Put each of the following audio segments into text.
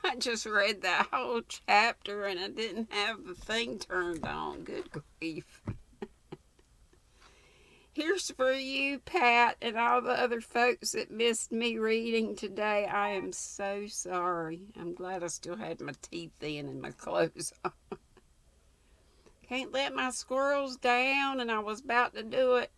I just read that whole chapter and I didn't have the thing turned on. Good grief. Here's for you, Pat, and all the other folks that missed me reading today. I am so sorry. I'm glad I still had my teeth in and my clothes on. Can't let my squirrels down, and I was about to do it.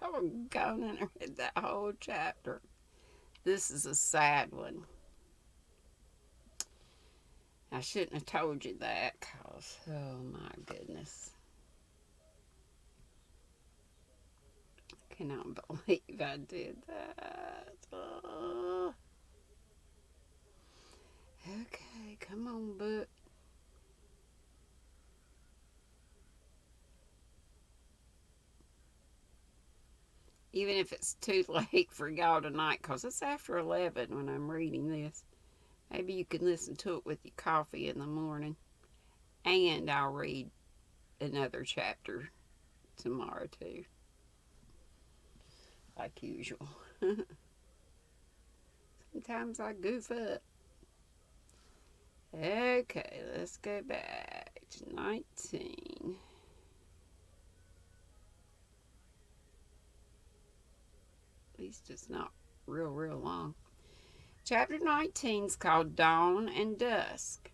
I was going and read that whole chapter. This is a sad one. I shouldn't have told you that, because, oh my goodness. I cannot believe I did that. Oh. Okay, come on, book. Even if it's too late for y'all tonight, because it's after 11 when I'm reading this. Maybe you can listen to it with your coffee in the morning. And I'll read another chapter tomorrow, too. Like usual. Sometimes I goof up. Okay, let's go back to 19. At least it's not real long. Chapter 19 is called Dawn and Dusk.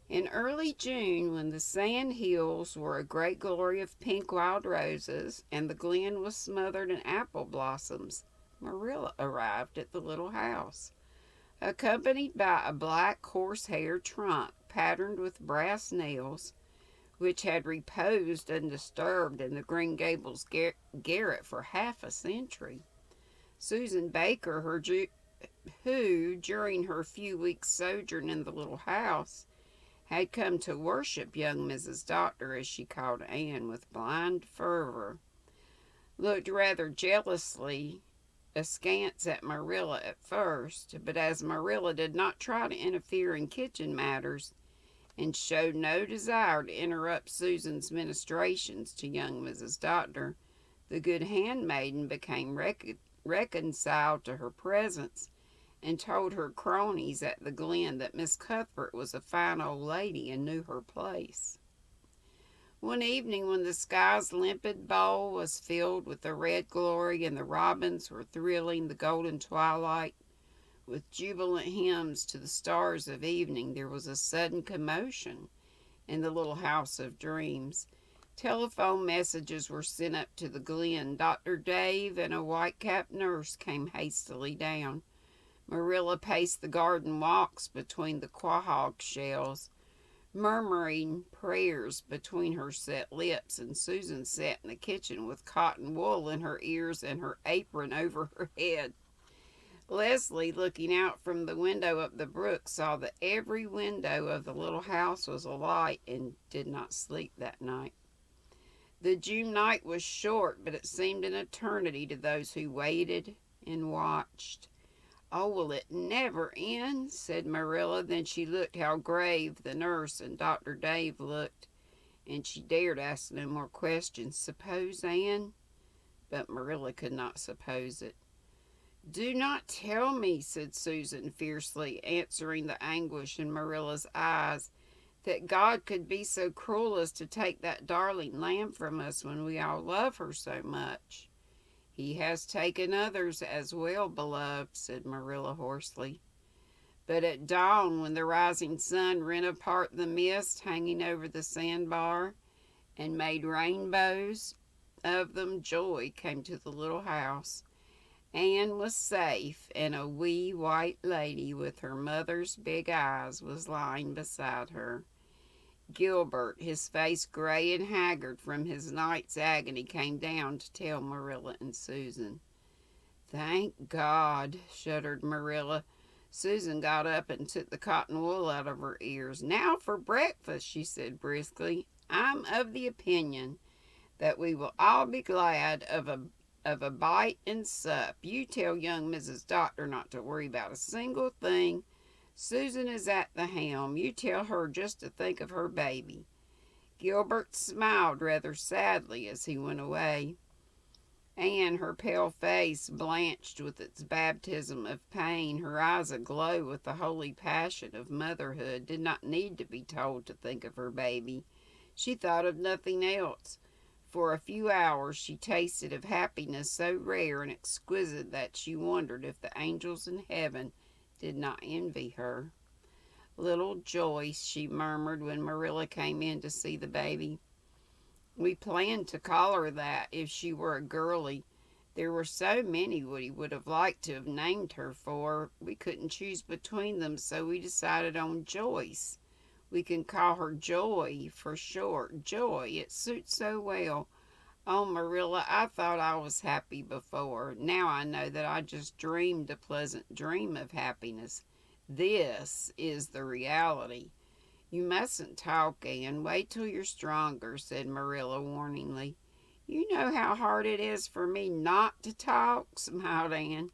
In early June, when the sand hills were a great glory of pink wild roses and the glen was smothered in apple blossoms, Marilla arrived at the little house, accompanied by a black horsehair trunk patterned with brass nails, which had reposed undisturbed in the Green Gables garret for half a century. Susan Baker, who, during her few weeks' sojourn in the little house, had come to worship young Mrs. Doctor, as she called Anne, with blind fervor, looked rather jealously askance at Marilla at first, but as Marilla did not try to interfere in kitchen matters and showed no desire to interrupt Susan's ministrations to young Mrs. Doctor, the good handmaiden became reconciled to her presence and told her cronies at the Glen that Miss Cuthbert was a fine old lady and knew her place. One evening, when the sky's limpid bowl was filled with the red glory and the robins were thrilling the golden twilight with jubilant hymns to the stars of evening, there was a sudden commotion in the little house of dreams. Telephone messages were sent up to the Glen. Dr. Dave and a white-capped nurse came hastily down. Marilla paced the garden walks between the quahog shells, murmuring prayers between her set lips, and Susan sat in the kitchen with cotton wool in her ears and her apron over her head. Leslie, looking out from the window up the brook, saw that every window of the little house was alight and did not sleep that night. The June night was short, but it seemed an eternity to those who waited and watched. "Oh, will it never end?" said Marilla. Then she looked how grave the nurse and Dr. Dave looked, and she dared ask no more questions. Suppose Anne? But Marilla could not suppose it. "Do not tell me," said Susan fiercely, answering the anguish in Marilla's eyes, "that God could be so cruel as to take that darling lamb from us when we all love her so much." "He has taken others as well, beloved," said Marilla hoarsely. But at dawn, when the rising sun rent apart the mist hanging over the sandbar and made rainbows of them, joy came to the little house. Anne was safe, and a wee white lady with her mother's big eyes was lying beside her. Gilbert, his face gray and haggard from his night's agony, came down to tell Marilla and Susan. "Thank God," shuddered Marilla. Susan got up and took the cotton wool out of her ears. "Now for breakfast," she said briskly. "I'm of the opinion that we will all be glad of a bite and sup. You tell young Mrs. Doctor not to worry about a single thing. Susan is at the helm. You tell her just to think of her baby." Gilbert smiled rather sadly as he went away. Anne, her pale face blanched with its baptism of pain, her eyes aglow with the holy passion of motherhood, did not need to be told to think of her baby. She thought of nothing else. For a few hours she tasted of happiness so rare and exquisite that she wondered if the angels in heaven did not envy her. "Little Joyce," she murmured when Marilla came in to see the baby. "We planned to call her that if she were a girlie. There were so many we would have liked to have named her for. We couldn't choose between them, so we decided on Joyce. We can call her Joy for short. Joy, it suits so well. Oh, Marilla, I thought I was happy before. Now I know that I just dreamed a pleasant dream of happiness. This is the reality." "You mustn't talk, Anne. Wait till you're stronger," said Marilla warningly. "You know how hard it is for me not to talk," smiled Anne.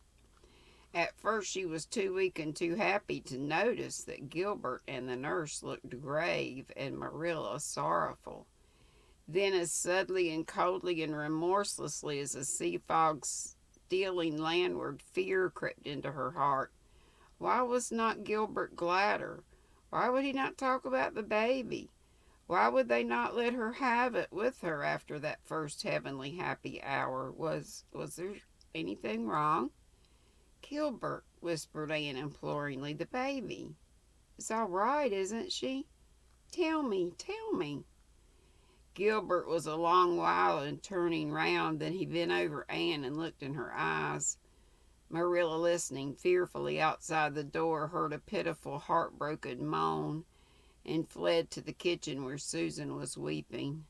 At first she was too weak and too happy to notice that Gilbert and the nurse looked grave and Marilla sorrowful. Then, as suddenly and coldly and remorselessly as a sea fog stealing landward, fear crept into her heart. Why was not Gilbert gladder? Why would he not talk about the baby? Why would they not let her have it with her after that first heavenly happy hour? Was there anything wrong? "Gilbert," whispered Anne imploringly, "the baby is all right, isn't she? Tell me, tell me." Gilbert was a long while in turning round, then he bent over Anne and looked in her eyes. Marilla, listening fearfully outside the door, heard a pitiful, heartbroken moan and fled to the kitchen where Susan was weeping.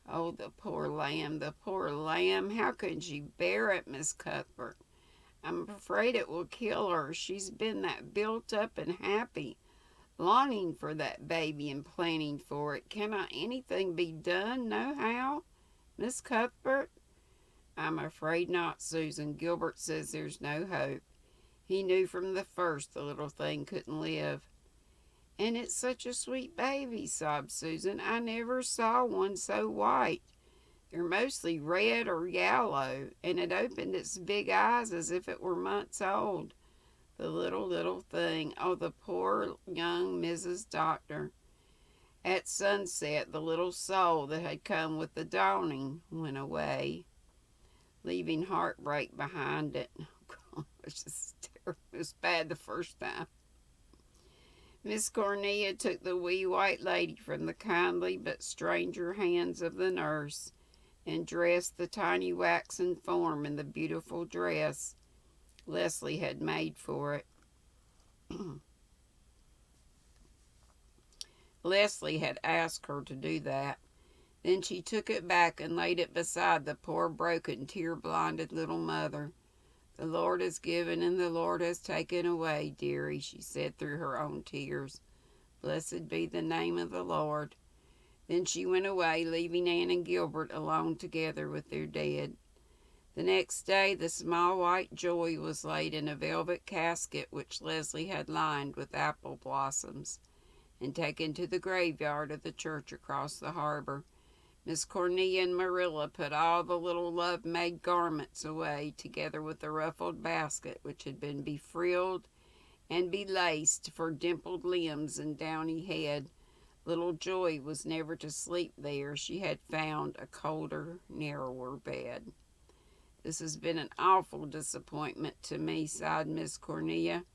"Oh, the poor lamb, the poor lamb. How can she bear it, Miss Cuthbert? I'm afraid it will kill her. She's been that built up and happy, longing for that baby and planning for it. Cannot anything be done, no how, Miss Cuthbert?" "I'm afraid not, Susan. Gilbert says there's no hope. He knew from the first the little thing couldn't live." "And it's such a sweet baby," sobbed Susan. "I never saw one so white. They're mostly red or yellow, and it opened its big eyes as if it were months old. The little thing. Oh, the poor young Mrs. Doctor." At sunset, the little soul that had come with the dawning went away, leaving heartbreak behind it. Oh, gosh, it's terrible. It was bad the first time. Miss Cornelia took the wee white lady from the kindly but stranger hands of the nurse and dressed the tiny waxen form in the beautiful dress Leslie had made for it. Leslie had asked her to do that. Then she took it back and laid it beside the poor, broken, tear-blinded little mother. "The Lord has given and the Lord has taken away, dearie," she said through her own tears. "Blessed be the name of the Lord." Then she went away, leaving Anne and Gilbert alone together with their dead. The next day the small white Joy was laid in a velvet casket which Leslie had lined with apple blossoms, and taken to the graveyard of the church across the harbor. Miss Cornelia and Marilla put all the little love-made garments away, together with the ruffled basket which had been befrilled and belaced for dimpled limbs and downy head. Little Joy was never to sleep there. She had found a colder, narrower bed. "This has been an awful disappointment to me," sighed Miss Cornelia.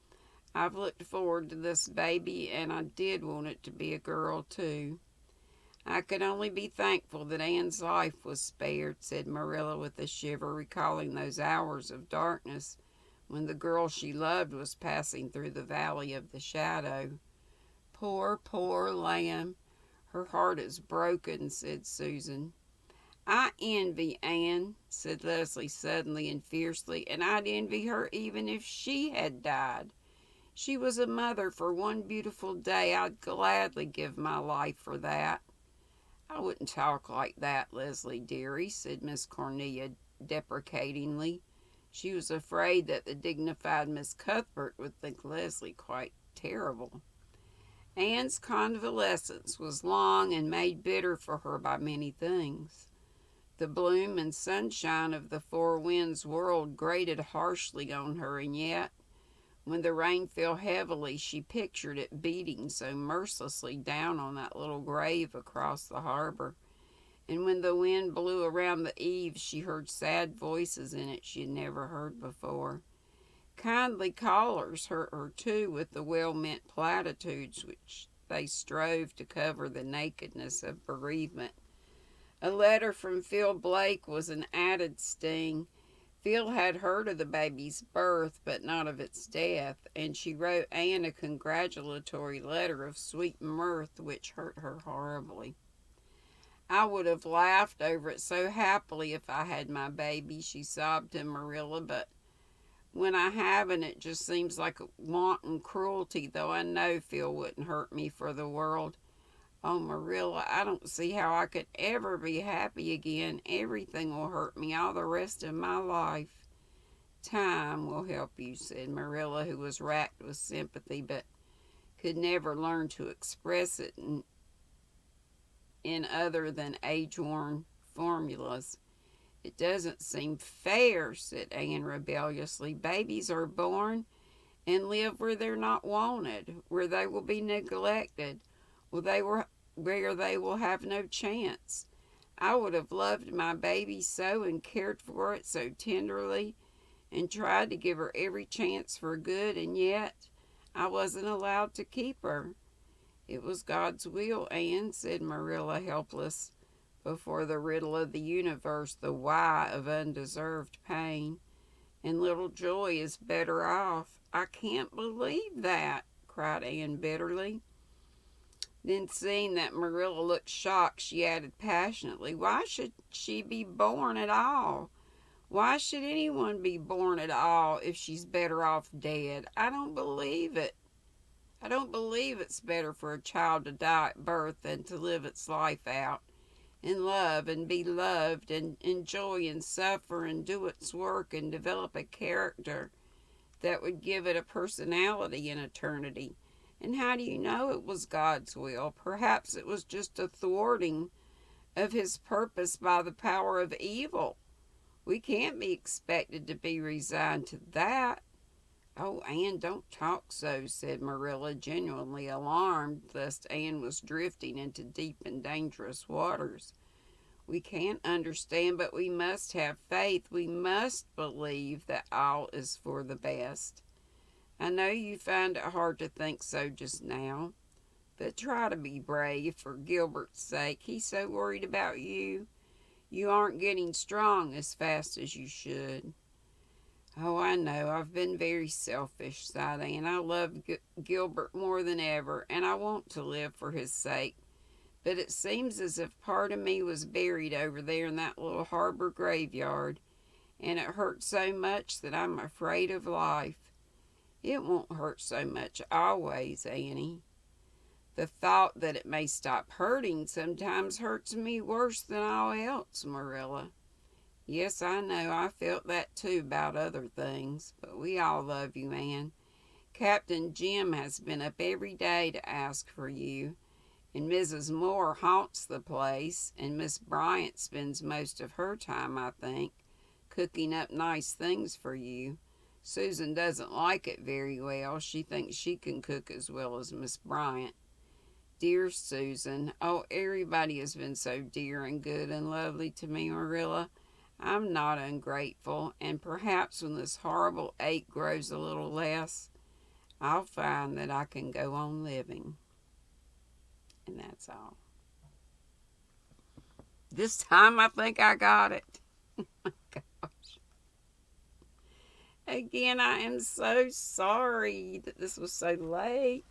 "I've looked forward to this baby, and I did want it to be a girl, too." "I can only be thankful that Anne's life was spared," said Marilla with a shiver, recalling those hours of darkness when the girl she loved was passing through the valley of the shadow. "Poor, poor lamb. Her heart is broken," said Susan. "I envy Anne," said Leslie suddenly and fiercely, "and I'd envy her even if she had died. She was a mother for one beautiful day. I'd gladly give my life for that." "I wouldn't talk like that, Leslie dearie," said Miss Cornelia deprecatingly. She was afraid that the dignified Miss Cuthbert would think Leslie quite terrible. Anne's convalescence was long and made bitter for her by many things. The bloom and sunshine of the four winds world grated harshly on her, and yet, when the rain fell heavily, she pictured it beating so mercilessly down on that little grave across the harbor. And when the wind blew around the eaves, she heard sad voices in it she had never heard before. Kindly callers hurt her too with the well-meant platitudes which they strove to cover the nakedness of bereavement. A letter from Phil Blake was an added sting. Phil had heard of the baby's birth, but not of its death, and she wrote Anne a congratulatory letter of sweet mirth which hurt her horribly. I would have laughed over it so happily if I had my baby, she sobbed to Marilla, but when I haven't, it just seems like a wanton cruelty, though I know Phil wouldn't hurt me for the world. Oh, Marilla, I don't see how I could ever be happy again. Everything will hurt me all the rest of my life. Time will help you, said Marilla, who was racked with sympathy, but could never learn to express it in other than age-worn formulas. It doesn't seem fair, said Anne rebelliously. Babies are born and live where they're not wanted, where they will be neglected, where they will have no chance. I would have loved my baby so and cared for it so tenderly and tried to give her every chance for good, and yet I wasn't allowed to keep her. It was God's will, Anne, said Marilla, helpless before the riddle of the universe, the why of undeserved pain. And little Joy is better off. I can't believe that, cried Anne bitterly. Then, seeing that Marilla looked shocked, she added passionately, why should she be born at all? Why should anyone be born at all if she's better off dead? I don't believe it. I don't believe it's better for a child to die at birth than to live its life out and love and be loved and enjoy and suffer and do its work and develop a character that would give it a personality in eternity. And how do you know it was God's will? Perhaps it was just a thwarting of his purpose by the power of evil. We can't be expected to be resigned to that. Oh, Anne, don't talk so, said Marilla, genuinely alarmed lest Anne was drifting into deep and dangerous waters. We can't understand, but we must have faith. We must believe that all is for the best. I know you find it hard to think so just now, but try to be brave for Gilbert's sake. He's so worried about you. You aren't getting strong as fast as you should. Oh, I know. I've been very selfish, sighed Anne. I love Gilbert more than ever, and I want to live for his sake. But it seems as if part of me was buried over there in that little harbor graveyard, and it hurts so much that I'm afraid of life. It won't hurt so much always, Annie. The thought that it may stop hurting sometimes hurts me worse than all else, Marilla. Yes, I know. I felt that too about other things, but we all love you, Anne. Captain Jim has been up every day to ask for you, and Mrs. Moore haunts the place, and Miss Bryant spends most of her time, I think, cooking up nice things for you. Susan doesn't like it very well. She thinks she can cook as well as Miss Bryant. Dear Susan, oh, everybody has been so dear and good and lovely to me, Marilla. I'm not ungrateful, and perhaps when this horrible ache grows a little less, I'll find that I can go on living. And that's all. This time I think I got it. Oh my gosh. Again, I am so sorry that this was so late.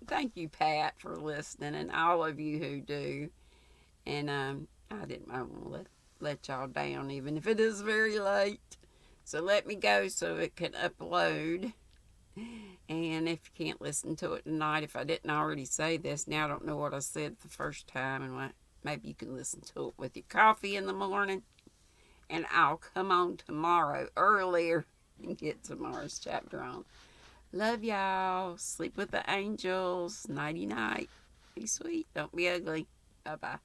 Thank you, Pat, for listening, and all of you who do. And I didn't want to let y'all down, even if it is very late. So let me go so it can upload. And if you can't listen to it tonight, if I didn't already say this, now I don't know what I said the first time, and maybe you can listen to it with your coffee in the morning. And I'll come on tomorrow earlier and get tomorrow's chapter on. Love y'all. Sleep with the angels. Nighty night. Be sweet. Don't be ugly. Bye-bye.